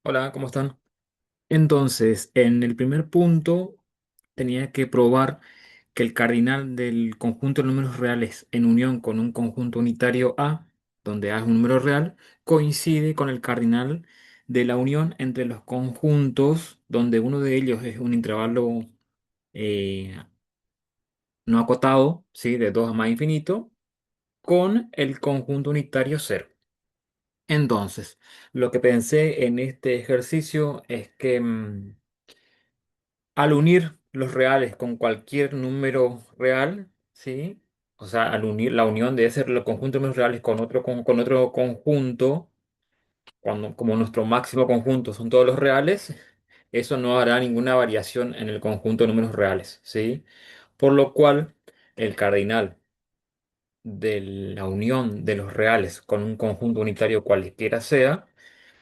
Hola, ¿cómo están? Entonces, en el primer punto tenía que probar que el cardinal del conjunto de números reales en unión con un conjunto unitario A, donde A es un número real, coincide con el cardinal de la unión entre los conjuntos donde uno de ellos es un intervalo eh, no acotado, ¿sí? De 2 a más infinito, con el conjunto unitario cero. Entonces, lo que pensé en este ejercicio es que al unir los reales con cualquier número real, ¿sí? O sea, al unir la unión de ese los conjuntos de números reales con otro conjunto, como nuestro máximo conjunto son todos los reales, eso no hará ninguna variación en el conjunto de números reales, ¿sí? Por lo cual, el cardinal de la unión de los reales con un conjunto unitario cualquiera sea,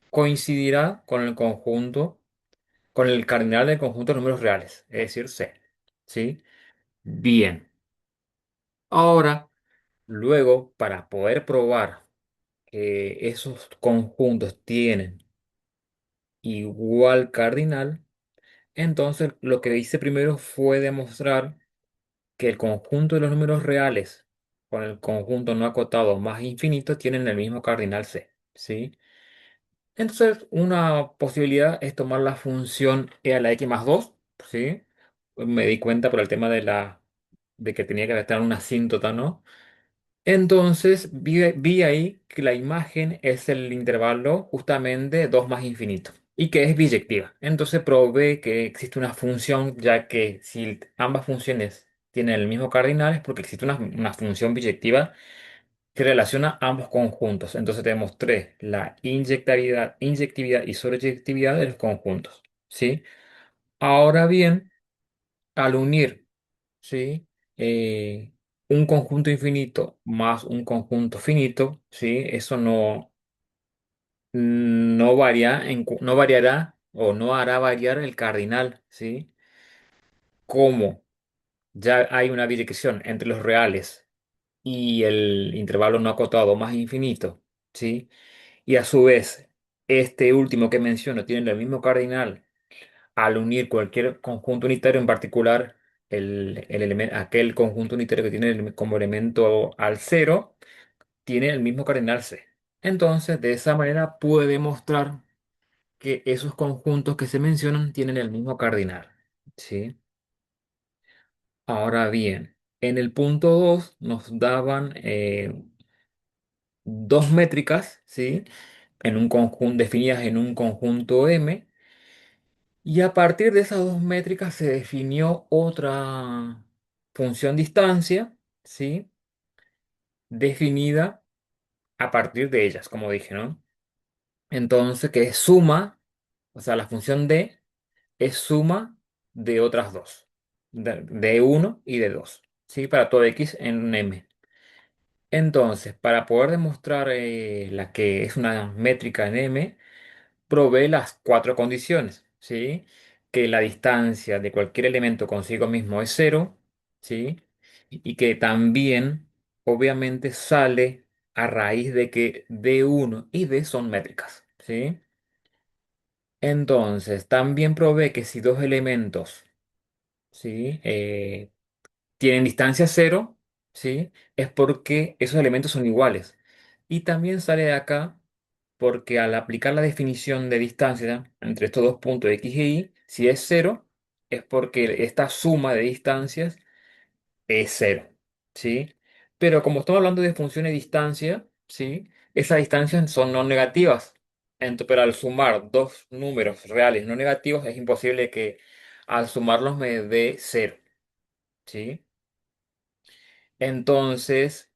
coincidirá con el conjunto, con el cardinal del conjunto de números reales, es decir, C. ¿Sí? Bien. Ahora, luego, para poder probar que esos conjuntos tienen igual cardinal, entonces lo que hice primero fue demostrar que el conjunto de los números reales con el conjunto no acotado más infinito tienen el mismo cardinal C. ¿Sí? Entonces, una posibilidad es tomar la función e a la x más 2. ¿Sí? Me di cuenta por el tema de que tenía que estar una asíntota, ¿no? Entonces vi ahí que la imagen es el intervalo justamente 2 más infinito y que es biyectiva. Entonces probé que existe una función, ya que si ambas funciones tienen el mismo cardinal es porque existe una función biyectiva que relaciona ambos conjuntos. Entonces te demostré la inyectividad y sobreyectividad de los conjuntos. ¿Sí? Ahora bien, al unir, ¿sí? Eh, un conjunto infinito más un conjunto finito, ¿sí? Eso no variará o no hará variar el cardinal, ¿sí? Como ya hay una dirección entre los reales y el intervalo no acotado más infinito, ¿sí? Y a su vez, este último que menciono tiene el mismo cardinal al unir cualquier conjunto unitario, en particular aquel conjunto unitario que tiene como elemento al cero, tiene el mismo cardinal C. Entonces, de esa manera puede demostrar que esos conjuntos que se mencionan tienen el mismo cardinal. ¿Sí? Ahora bien, en el punto 2 nos daban dos métricas, ¿sí? En un conjunto, definidas en un conjunto M. Y a partir de esas dos métricas se definió otra función distancia, ¿sí? Definida a partir de ellas, como dije, ¿no? Entonces, que es suma, o sea, la función D es suma de otras dos, de 1 y de 2, ¿sí? Para todo X en un M. Entonces, para poder demostrar la que es una métrica en M, provee las cuatro condiciones, ¿sí? Que la distancia de cualquier elemento consigo mismo es cero, ¿sí? Y que también, obviamente, sale a raíz de que D1 y D son métricas, ¿sí? Entonces, también provee que si dos elementos, ¿sí? Tienen distancia cero, ¿sí? Es porque esos elementos son iguales. Y también sale de acá porque al aplicar la definición de distancia entre estos dos puntos X y Y, si es cero, es porque esta suma de distancias es cero, ¿sí? Pero como estamos hablando de funciones de distancia, ¿sí? Esas distancias son no negativas. Pero al sumar dos números reales no negativos, es imposible que al sumarlos me dé cero, ¿sí? Entonces,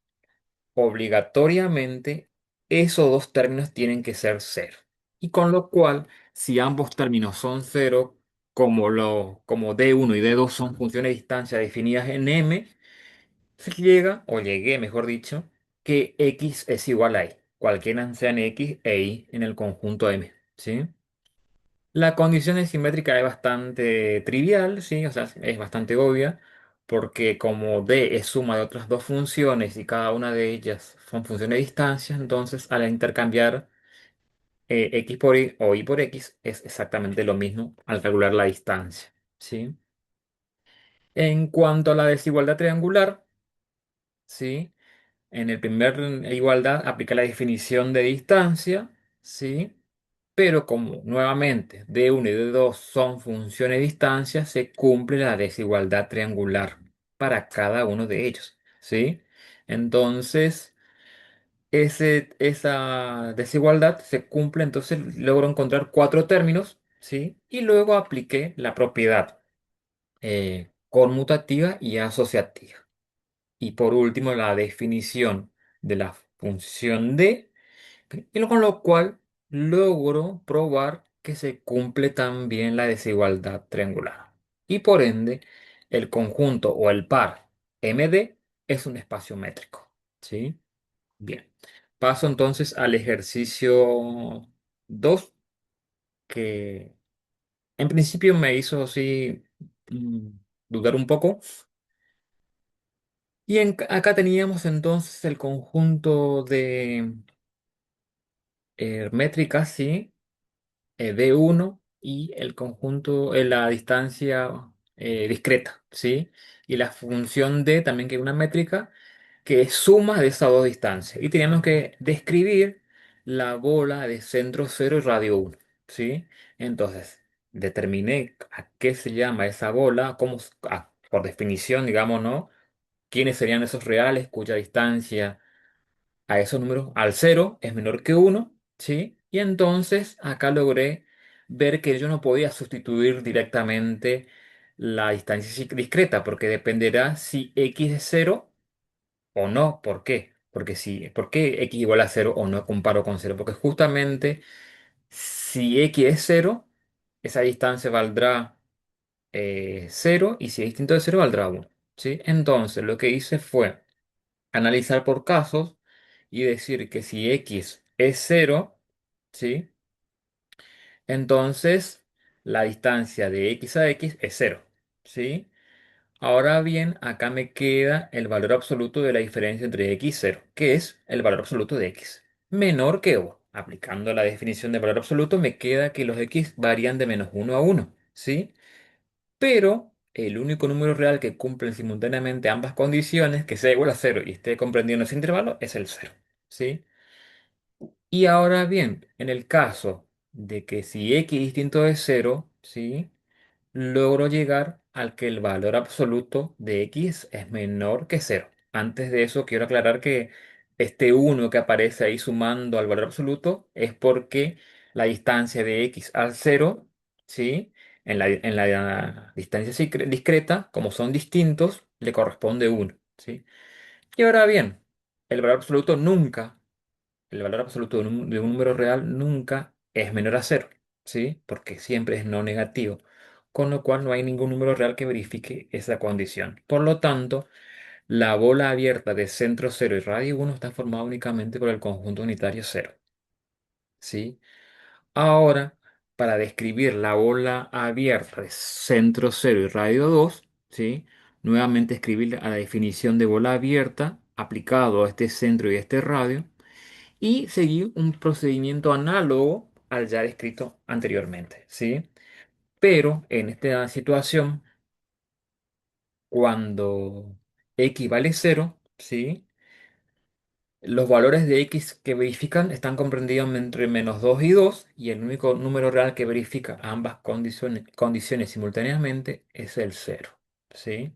obligatoriamente esos dos términos tienen que ser cero. Y con lo cual, si ambos términos son cero, como D1 y D2 son funciones de distancia definidas en M, se llega, o llegué, mejor dicho, que X es igual a Y. Cualquiera sean X e Y en el conjunto M. ¿Sí? La condición de simétrica es bastante trivial, ¿sí? O sea, es bastante obvia, porque como D es suma de otras dos funciones y cada una de ellas son funciones de distancia, entonces al intercambiar X por Y o Y por X es exactamente lo mismo al calcular la distancia, ¿sí? En cuanto a la desigualdad triangular, ¿sí? En el primer igualdad aplica la definición de distancia, ¿sí? Pero como nuevamente d1 y d2 son funciones de distancia, se cumple la desigualdad triangular para cada uno de ellos, ¿sí? Entonces, esa desigualdad se cumple, entonces logro encontrar cuatro términos, ¿sí? Y luego apliqué la propiedad conmutativa y asociativa. Y por último, la definición de la función d, con lo cual logro probar que se cumple también la desigualdad triangular. Y por ende, el conjunto o el par MD es un espacio métrico. ¿Sí? Bien. Paso entonces al ejercicio 2 que en principio me hizo así mm, dudar un poco. Y acá teníamos entonces el conjunto de métricas, ¿sí? D1 y el conjunto, la distancia discreta, ¿sí? Y la función D también que es una métrica que es suma de esas dos distancias. Y teníamos que describir la bola de centro cero y radio uno, ¿sí? Entonces, determiné a qué se llama esa bola, por definición, digamos, ¿no? ¿Quiénes serían esos reales cuya distancia a esos números al cero es menor que uno? ¿Sí? Y entonces acá logré ver que yo no podía sustituir directamente la distancia discreta, porque dependerá si x es cero o no. ¿Por qué? ¿Por qué x igual a cero o no comparo con cero? Porque justamente si x es cero, esa distancia valdrá 0 y si es distinto de cero valdrá uno. ¿Sí? Entonces lo que hice fue analizar por casos y decir que si x es cero, ¿sí? Entonces la distancia de x a x es cero, ¿sí? Ahora bien, acá me queda el valor absoluto de la diferencia entre x y cero, que es el valor absoluto de x, menor que o. Aplicando la definición de valor absoluto, me queda que los x varían de -1 a 1, ¿sí? Pero el único número real que cumple simultáneamente ambas condiciones, que sea igual a cero y esté comprendiendo ese intervalo, es el cero, ¿sí? Y ahora bien, en el caso de que si x distinto de cero, ¿sí? Logro llegar al que el valor absoluto de x es menor que cero. Antes de eso, quiero aclarar que este uno que aparece ahí sumando al valor absoluto es porque la distancia de x al cero, ¿sí? En la distancia discreta, como son distintos, le corresponde uno, ¿sí? Y ahora bien, el valor absoluto nunca el valor absoluto de un número real nunca es menor a cero, ¿sí? Porque siempre es no negativo, con lo cual no hay ningún número real que verifique esa condición. Por lo tanto, la bola abierta de centro cero y radio uno está formada únicamente por el conjunto unitario cero, ¿sí? Ahora, para describir la bola abierta de centro cero y radio 2, ¿sí? Nuevamente escribir a la definición de bola abierta aplicado a este centro y a este radio y seguir un procedimiento análogo al ya descrito anteriormente, ¿sí? Pero en esta situación, cuando x vale cero, ¿sí? Los valores de x que verifican están comprendidos entre -2 y 2 y el único número real que verifica ambas condiciones simultáneamente es el cero, ¿sí?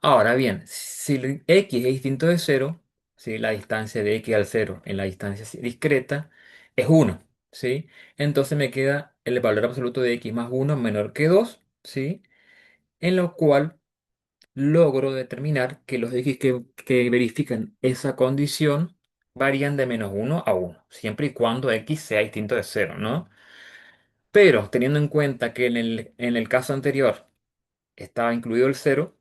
Ahora bien, si el x es distinto de cero, ¿sí? La distancia de x al cero en la distancia discreta es uno, ¿sí? Entonces me queda el valor absoluto de x más uno menor que 2, ¿sí? En lo cual logro determinar que los x que verifican esa condición varían de -1 a 1, siempre y cuando x sea distinto de cero, ¿no? Pero teniendo en cuenta que en el caso anterior estaba incluido el cero,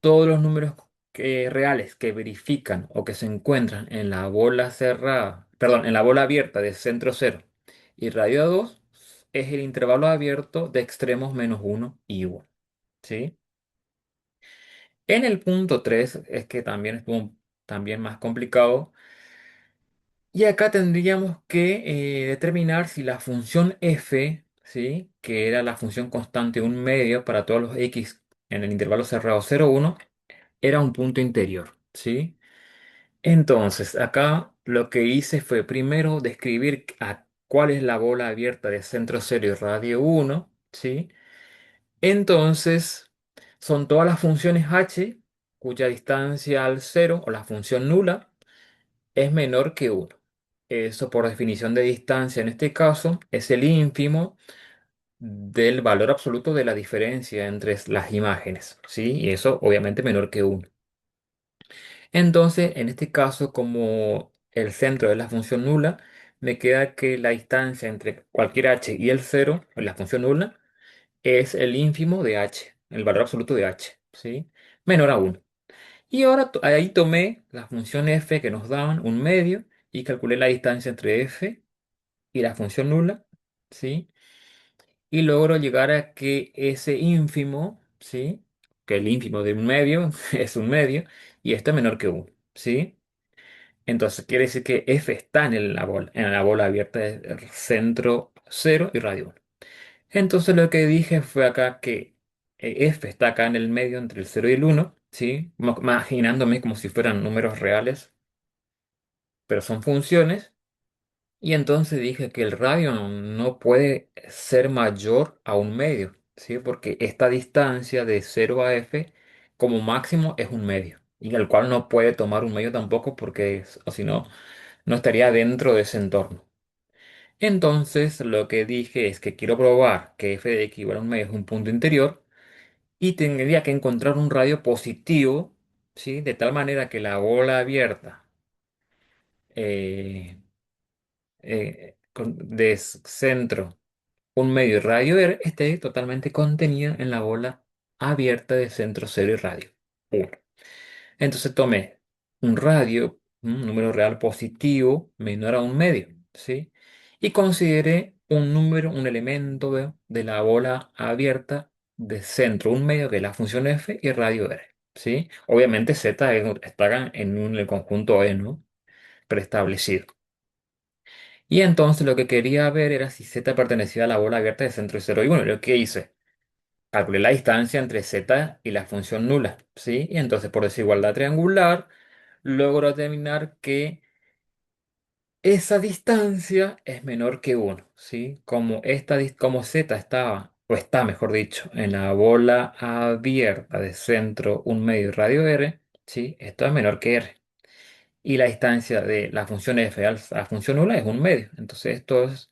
todos los números reales que verifican o que se encuentran en la bola cerrada, perdón, en la bola abierta de centro cero y radio 2 es el intervalo abierto de extremos -1 y 1, ¿sí? En el punto 3 es que también estuvo también más complicado Y acá tendríamos que determinar si la función f, ¿sí? Que era la función constante un medio para todos los x en el intervalo cerrado 0, 1, era un punto interior, ¿sí? Entonces, acá lo que hice fue primero describir cuál es la bola abierta de centro cero y radio 1, ¿sí? Entonces, son todas las funciones h cuya distancia al cero o la función nula es menor que uno. Eso por definición de distancia en este caso es el ínfimo del valor absoluto de la diferencia entre las imágenes, ¿sí? Y eso obviamente menor que uno. Entonces, en este caso, como el centro es la función nula, me queda que la distancia entre cualquier h y el cero, la función nula, es el ínfimo de h, el valor absoluto de h, ¿sí? Menor a uno. Y ahora ahí tomé la función f que nos daban, un medio, y calculé la distancia entre f y la función nula, ¿sí? Y logro llegar a que ese ínfimo, ¿sí? Que el ínfimo de un medio es un medio, y esto es menor que uno, ¿sí? Entonces quiere decir que f está en la bola abierta del centro cero y radio 1. Entonces lo que dije fue acá que f está acá en el medio entre el cero y el uno, ¿sí? Imaginándome como si fueran números reales, pero son funciones. Y entonces dije que el radio no puede ser mayor a un medio, ¿sí? Porque esta distancia de cero a f como máximo es un medio, y el cual no puede tomar un medio tampoco porque, o si no, no estaría dentro de ese entorno. Entonces lo que dije es que quiero probar que f de x igual a un medio es un punto interior y tendría que encontrar un radio positivo, ¿sí? De tal manera que la bola abierta eh, de centro, un medio y radio R esté totalmente contenida en la bola abierta de centro cero y radio 1. Entonces tomé un radio, un número real positivo menor a un medio, ¿sí? Y consideré un número, un elemento de la bola abierta de centro, un medio que es la función f y radio r, ¿sí? Obviamente z está el conjunto E, ¿no? Preestablecido. Y entonces lo que quería ver era si z pertenecía a la bola abierta de centro 0 y 1. Lo que hice, calculé la distancia entre z y la función nula, ¿sí? Y entonces por desigualdad triangular logro determinar que esa distancia es menor que uno, ¿sí? Como z estaba, o está mejor dicho, en la bola abierta de centro un medio y radio r, ¿sí? Esto es menor que r. Y la distancia de la función f a la función nula es un medio. Entonces esto es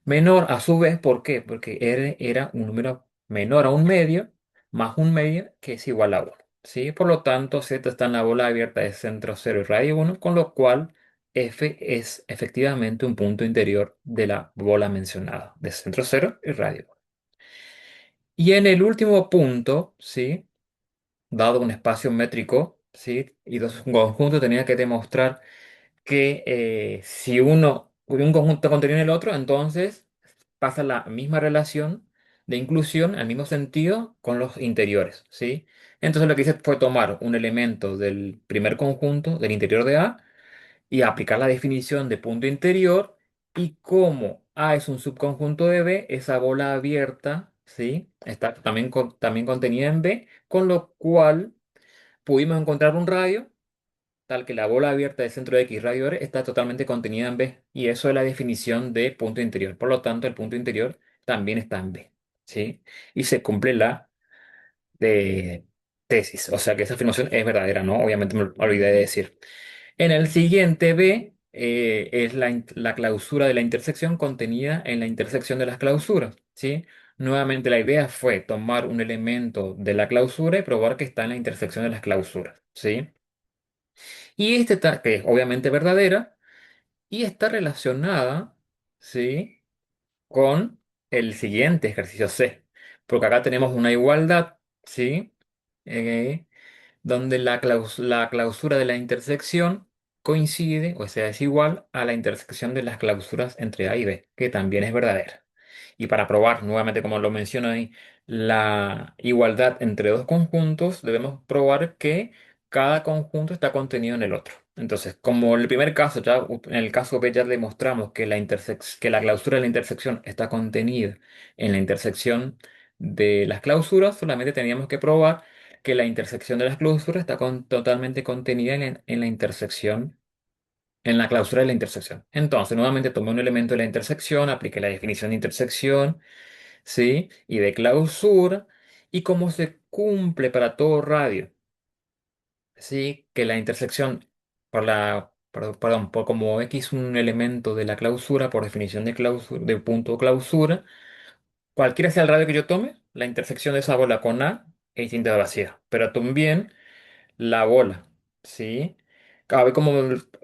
menor a su vez, ¿por qué? Porque r era un número menor a un medio más un medio que es igual a 1. ¿Sí? Por lo tanto, z está en la bola abierta de centro cero y radio 1, con lo cual f es efectivamente un punto interior de la bola mencionada, de centro cero y radio 1. Y en el último punto, ¿sí? Dado un espacio métrico, ¿sí? Y dos conjuntos, tenía que demostrar que si un conjunto contiene el otro, entonces pasa la misma relación de inclusión al mismo sentido con los interiores, ¿sí? Entonces lo que hice fue tomar un elemento del primer conjunto, del interior de A, y aplicar la definición de punto interior, y como A es un subconjunto de B, esa bola abierta, ¿sí? Está también, también contenida en B, con lo cual pudimos encontrar un radio tal que la bola abierta de centro de X radio R está totalmente contenida en B. Y eso es la definición de punto interior. Por lo tanto, el punto interior también está en B. ¿Sí? Y se cumple la de tesis. O sea que esa afirmación es verdadera, ¿no? Obviamente me olvidé de decir. En el siguiente B es la clausura de la intersección contenida en la intersección de las clausuras. ¿Sí? Nuevamente la idea fue tomar un elemento de la clausura y probar que está en la intersección de las clausuras. ¿Sí? Y que es obviamente verdadera y está relacionada, ¿sí? Con el siguiente ejercicio C. Porque acá tenemos una igualdad, ¿sí? Eh, donde la clausura de la intersección coincide, o sea, es igual a la intersección de las clausuras entre A y B, que también es verdadera. Y para probar, nuevamente, como lo menciono ahí, la igualdad entre dos conjuntos, debemos probar que cada conjunto está contenido en el otro. Entonces, como en el primer caso, ya en el caso B ya demostramos que que la clausura de la intersección está contenida en la intersección de las clausuras, solamente teníamos que probar que la intersección de las clausuras está totalmente contenida en la intersección, en la clausura de la intersección. Entonces, nuevamente tomé un elemento de la intersección, apliqué la definición de intersección, ¿sí? Y de clausura, y como se cumple para todo radio. Sí, que la intersección, perdón, por como X un elemento de la clausura, por definición de clausura, de punto clausura, cualquiera sea el radio que yo tome, la intersección de esa bola con A es distinta de vacía. Pero también la bola, ¿sí? Cabe como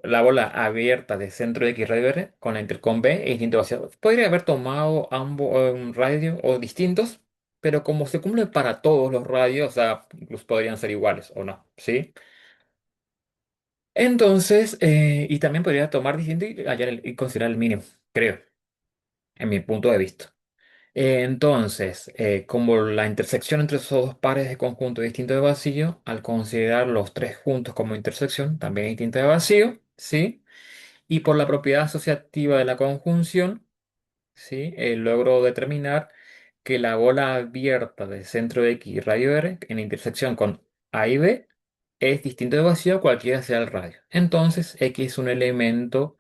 la bola abierta de centro de X radio R con con B es distinta de vacía. Podría haber tomado ambos radios o distintos, pero como se cumple para todos los radios, o sea, incluso podrían ser iguales o no, ¿sí? Entonces, y también podría tomar distinto y, y considerar el mínimo, creo, en mi punto de vista. Entonces, como la intersección entre esos dos pares de conjunto es distinto de vacío, al considerar los tres juntos como intersección, también es distinto de vacío, ¿sí? Y por la propiedad asociativa de la conjunción, ¿sí? Logro determinar que la bola abierta de centro de X y radio R en intersección con A y B es distinto de vacío cualquiera sea el radio. Entonces, X es un elemento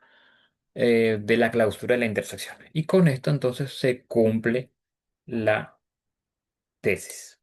de la clausura de la intersección. Y con esto entonces se cumple la tesis.